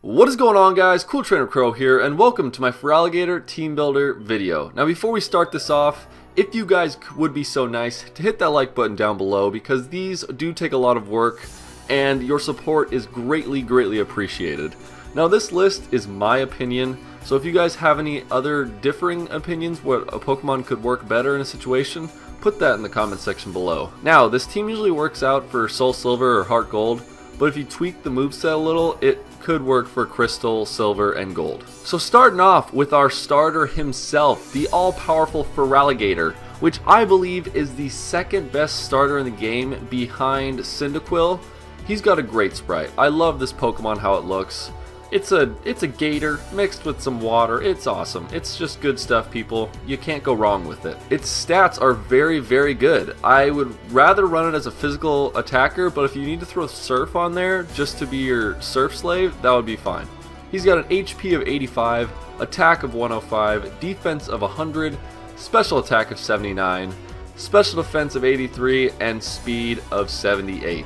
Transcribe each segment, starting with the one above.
What is going on, guys? Cooltrainer Crow here, and welcome to my Feraligatr Team Builder video. Now before we start this off, if you guys would be so nice to hit that like button down below, because these do take a lot of work and your support is greatly appreciated. Now this list is my opinion, so if you guys have any other differing opinions what a Pokemon could work better in a situation, put that in the comment section below. Now this team usually works out for Soul Silver or Heart Gold, but if you tweak the moveset a little, it could work for Crystal, Silver, and Gold. So starting off with our starter himself, the all-powerful Feraligatr, which I believe is the second best starter in the game behind Cyndaquil. He's got a great sprite. I love this Pokemon, how it looks. It's a gator mixed with some water. It's awesome. It's just good stuff, people. You can't go wrong with it. Its stats are very good. I would rather run it as a physical attacker, but if you need to throw Surf on there just to be your Surf slave, that would be fine. He's got an HP of 85, attack of 105, defense of 100, special attack of 79, special defense of 83, and speed of 78.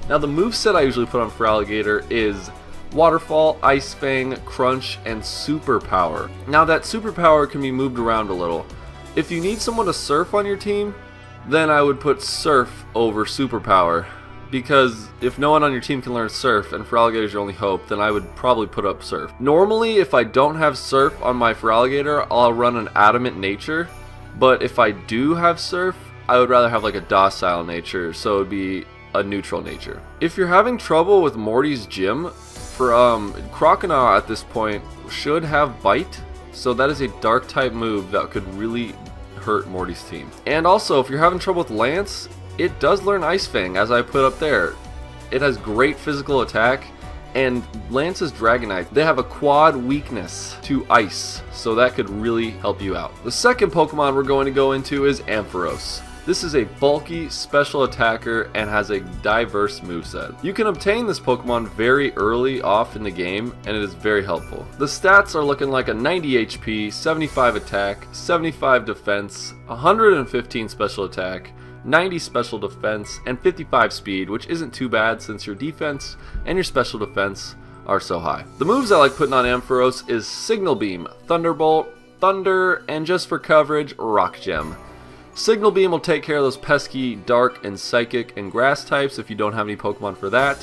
Now the moveset I usually put on Feraligatr is Waterfall, Ice Fang, Crunch, and Superpower. Now that Superpower can be moved around a little. If you need someone to Surf on your team, then I would put Surf over Superpower, because if no one on your team can learn Surf and Feraligatr is your only hope, then I would probably put up Surf. Normally if I don't have Surf on my Feraligatr, I'll run an Adamant Nature, but if I do have Surf, I would rather have like a Docile Nature, so it would be a neutral nature. If you're having trouble with Morty's Gym, Crocodile at this point should have Bite, so that is a dark type move that could really hurt Morty's team. And also, if you're having trouble with Lance, it does learn Ice Fang, as I put up there. It has great physical attack, and Lance's Dragonite, they have a quad weakness to Ice, so that could really help you out. The second Pokemon we're going to go into is Ampharos. This is a bulky special attacker and has a diverse moveset. You can obtain this Pokemon very early off in the game, and it is very helpful. The stats are looking like a 90 HP, 75 attack, 75 defense, 115 special attack, 90 special defense, and 55 speed, which isn't too bad since your defense and your special defense are so high. The moves I like putting on Ampharos is Signal Beam, Thunderbolt, Thunder, and just for coverage, Rock Gem. Signal Beam will take care of those pesky Dark and Psychic and Grass types if you don't have any Pokemon for that.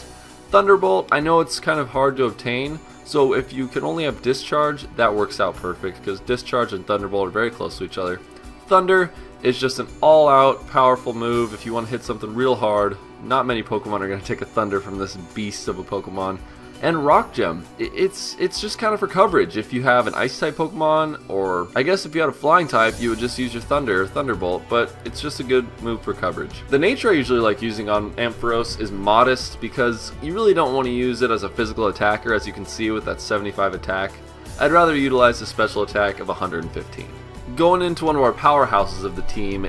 Thunderbolt, I know it's kind of hard to obtain, so if you can only have Discharge, that works out perfect, because Discharge and Thunderbolt are very close to each other. Thunder is just an all-out powerful move if you want to hit something real hard. Not many Pokemon are going to take a Thunder from this beast of a Pokemon. And Rock Gem, it's just kind of for coverage. If you have an Ice type Pokemon, or I guess if you had a Flying type, you would just use your Thunder or Thunderbolt, but it's just a good move for coverage. The nature I usually like using on Ampharos is Modest, because you really don't want to use it as a physical attacker, as you can see with that 75 attack. I'd rather utilize the special attack of 115. Going into one of our powerhouses of the team,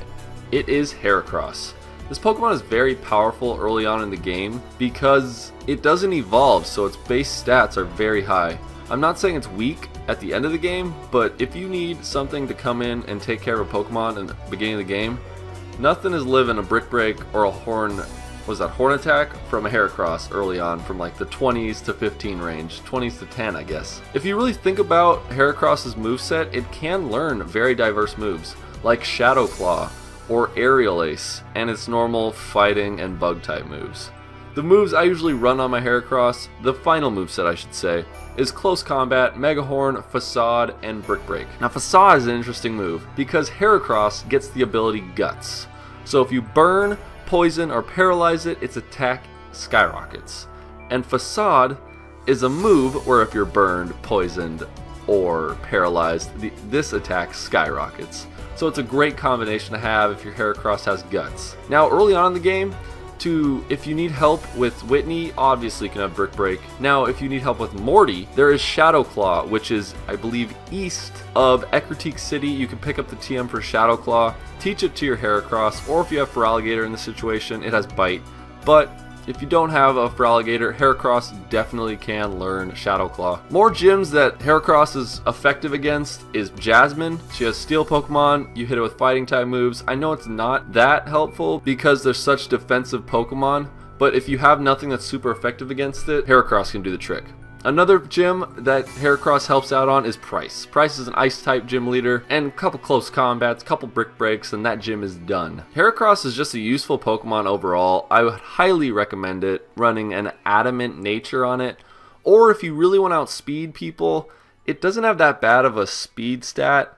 it is Haircross. This Pokemon is very powerful early on in the game because it doesn't evolve, so its base stats are very high. I'm not saying it's weak at the end of the game, but if you need something to come in and take care of a Pokemon in the beginning of the game, nothing is living a Brick Break or a Horn Attack from a Haircross early on, from like the 20s to 15 range, 20s to 10 I guess. If you really think about Haircross's moveset, it can learn very diverse moves, like Shadow Claw, or Aerial Ace, and its normal fighting and bug type moves. The moves I usually run on my Haircross, the final moveset I should say, is Close Combat, Mega Horn, Facade, and Brick Break. Now Facade is an interesting move because Haircross gets the ability Guts. So if you burn, poison, or paralyze it, its attack skyrockets. And Facade is a move where if you're burned, poisoned, or paralyzed, this attack skyrockets. So it's a great combination to have if your Haircross has Guts. Now early on in the game, if you need help with Whitney, obviously you can have Brick Break. Now if you need help with Morty, there is Shadow Claw, which is I believe east of Ecruteak City. You can pick up the TM for Shadow Claw, teach it to your Haircross, or if you have Feraligatr in this situation, it has Bite. But if you don't have a Feraligatr, Haircross definitely can learn Shadow Claw. More gyms that Haircross is effective against is Jasmine. She has Steel Pokemon, you hit it with Fighting type moves. I know it's not that helpful because they're such defensive Pokemon, but if you have nothing that's super effective against it, Haircross can do the trick. Another gym that Haircross helps out on is Price. Price is an ice type gym leader, and a couple close combats, couple brick breaks, and that gym is done. Haircross is just a useful Pokemon overall. I would highly recommend it, running an adamant nature on it, or if you really want to outspeed people, it doesn't have that bad of a speed stat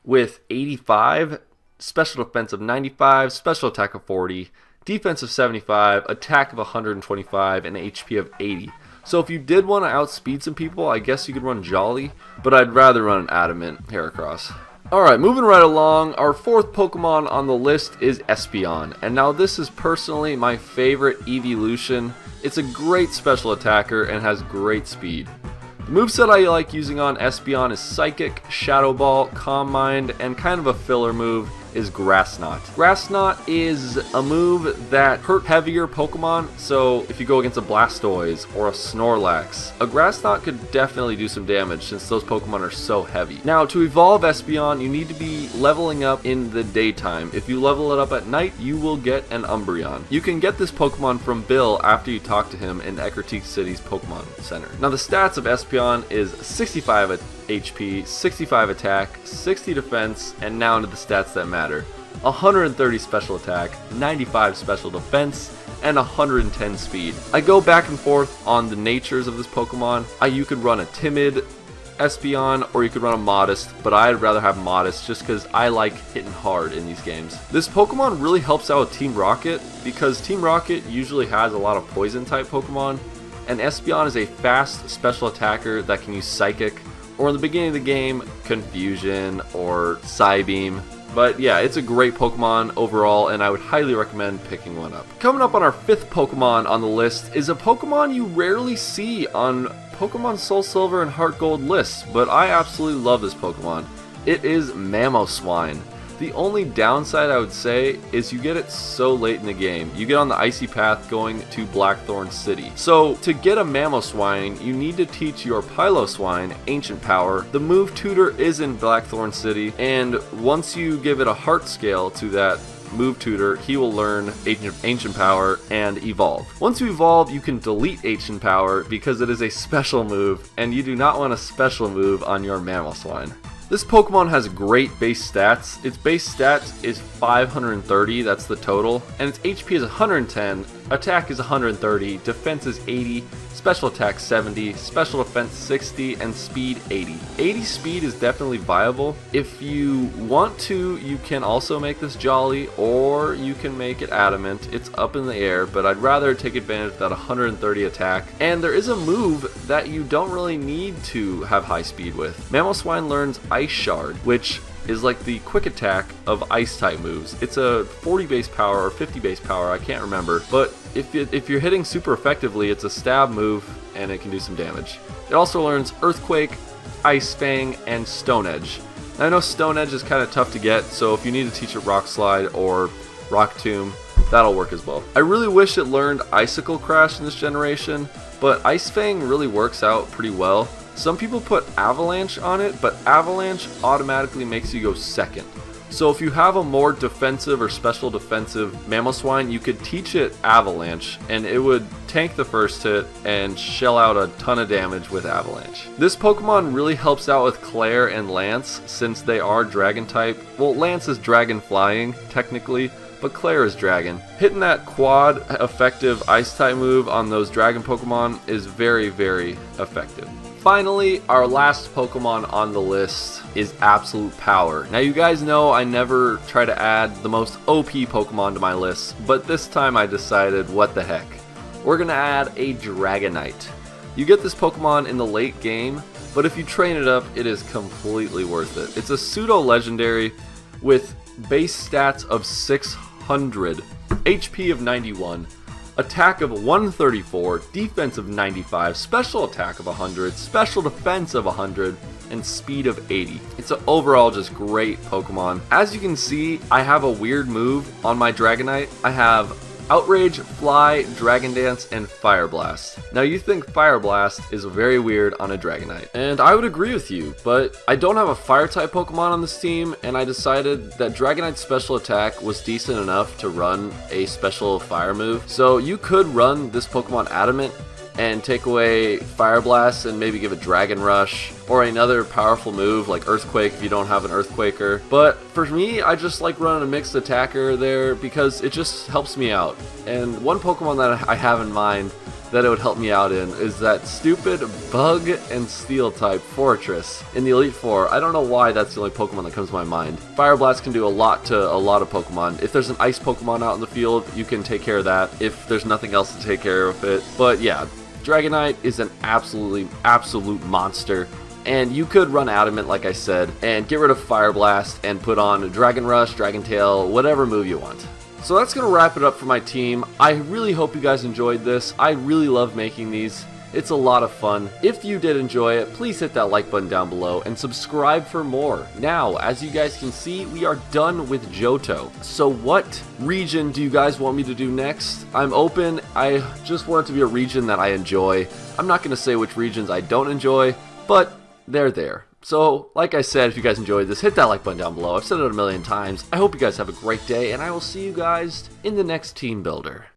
with 85, special defense of 95, special attack of 40, defense of 75, attack of 125, and HP of 80. So if you did want to outspeed some people, I guess you could run Jolly, but I'd rather run an Adamant Haircross. Alright, moving right along, our fourth Pokemon on the list is Espeon. And now this is personally my favorite evolution. It's a great special attacker and has great speed. The moveset I like using on Espeon is Psychic, Shadow Ball, Calm Mind, and kind of a filler move is Grass Knot. Grass Knot is a move that hurt heavier Pokemon, so if you go against a Blastoise or a Snorlax, a Grass Knot could definitely do some damage since those Pokemon are so heavy. Now, to evolve Espeon, you need to be leveling up in the daytime. If you level it up at night, you will get an Umbreon. You can get this Pokemon from Bill after you talk to him in Ecruteak City's Pokemon Center. Now, the stats of Espeon is 65 HP, 65 attack, 60 defense, and now into the stats that matter. 130 special attack, 95 special defense, and 110 speed. I go back and forth on the natures of this Pokemon. You could run a timid Espeon or you could run a modest, but I'd rather have modest just because I like hitting hard in these games. This Pokemon really helps out with Team Rocket because Team Rocket usually has a lot of poison type Pokemon, and Espeon is a fast special attacker that can use Psychic, or in the beginning of the game, Confusion or Psybeam. But yeah, it's a great Pokemon overall, and I would highly recommend picking one up. Coming up on our fifth Pokemon on the list is a Pokemon you rarely see on Pokemon Soul Silver and Heart Gold lists, but I absolutely love this Pokemon. It is Mamoswine. The only downside I would say is you get it so late in the game. You get on the icy path going to Blackthorn City. So to get a Mamoswine, you need to teach your Piloswine Ancient Power. The move tutor is in Blackthorn City, and once you give it a heart scale to that move tutor, he will learn Ancient Power and evolve. Once you evolve, you can delete Ancient Power because it is a special move, and you do not want a special move on your Mamoswine. This Pokemon has great base stats. Its base stat is 530, that's the total, and its HP is 110, attack is 130, defense is 80, special attack 70, special defense 60, and speed 80. 80 speed is definitely viable. If you want to, you can also make this Jolly, or you can make it Adamant. It's up in the air, but I'd rather take advantage of that 130 attack. And there is a move that you don't really need to have high speed with. Mamoswine learns Ice Shard, which is like the quick attack of ice type moves. It's a 40 base power or 50 base power, I can't remember, but if you're hitting super effectively, it's a stab move and it can do some damage. It also learns Earthquake, Ice Fang, and Stone Edge. Now, I know Stone Edge is kind of tough to get, so if you need to teach it Rock Slide or Rock Tomb, that'll work as well. I really wish it learned Icicle Crash in this generation, but Ice Fang really works out pretty well. Some people put Avalanche on it, but Avalanche automatically makes you go second. So if you have a more defensive or special defensive Mamoswine, you could teach it Avalanche, and it would tank the first hit and shell out a ton of damage with Avalanche. This Pokemon really helps out with Claire and Lance, since they are Dragon type. Well, Lance is Dragon Flying, technically, but Claire is Dragon. Hitting that quad effective Ice type move on those Dragon Pokemon is very, very effective. Finally, our last Pokemon on the list is Absolute Power. Now, you guys know I never try to add the most OP Pokemon to my list, but this time I decided, what the heck. We're gonna add a Dragonite. You get this Pokemon in the late game, but if you train it up, it is completely worth it. It's a pseudo-legendary with base stats of 600, HP of 91, attack of 134, defense of 95, special attack of 100, special defense of 100, and speed of 80. It's an overall just great Pokemon. As you can see, I have a weird move on my Dragonite. I have Outrage, Fly, Dragon Dance, and Fire Blast. Now, you think Fire Blast is very weird on a Dragonite, and I would agree with you, but I don't have a Fire-type Pokemon on this team, and I decided that Dragonite's special attack was decent enough to run a special Fire move. So you could run this Pokemon Adamant, and take away Fire Blast and maybe give a Dragon Rush or another powerful move like Earthquake if you don't have an Earthquaker. But for me, I just like running a mixed attacker there because it just helps me out. And one Pokemon that I have in mind that it would help me out in is that stupid Bug and Steel type Fortress in the Elite Four. I don't know why that's the only Pokemon that comes to my mind. Fire Blast can do a lot to a lot of Pokemon. If there's an Ice Pokemon out in the field, you can take care of that if there's nothing else to take care of it. But yeah, Dragonite is an absolute monster. And you could run Adamant, like I said, and get rid of Fire Blast and put on Dragon Rush, Dragon Tail, whatever move you want. So that's going to wrap it up for my team. I really hope you guys enjoyed this. I really love making these. It's a lot of fun. If you did enjoy it, please hit that like button down below and subscribe for more. Now, as you guys can see, we are done with Johto. So what region do you guys want me to do next? I'm open. I just want it to be a region that I enjoy. I'm not going to say which regions I don't enjoy, but they're there. So, like I said, if you guys enjoyed this, hit that like button down below. I've said it a million times. I hope you guys have a great day, and I will see you guys in the next Team Builder.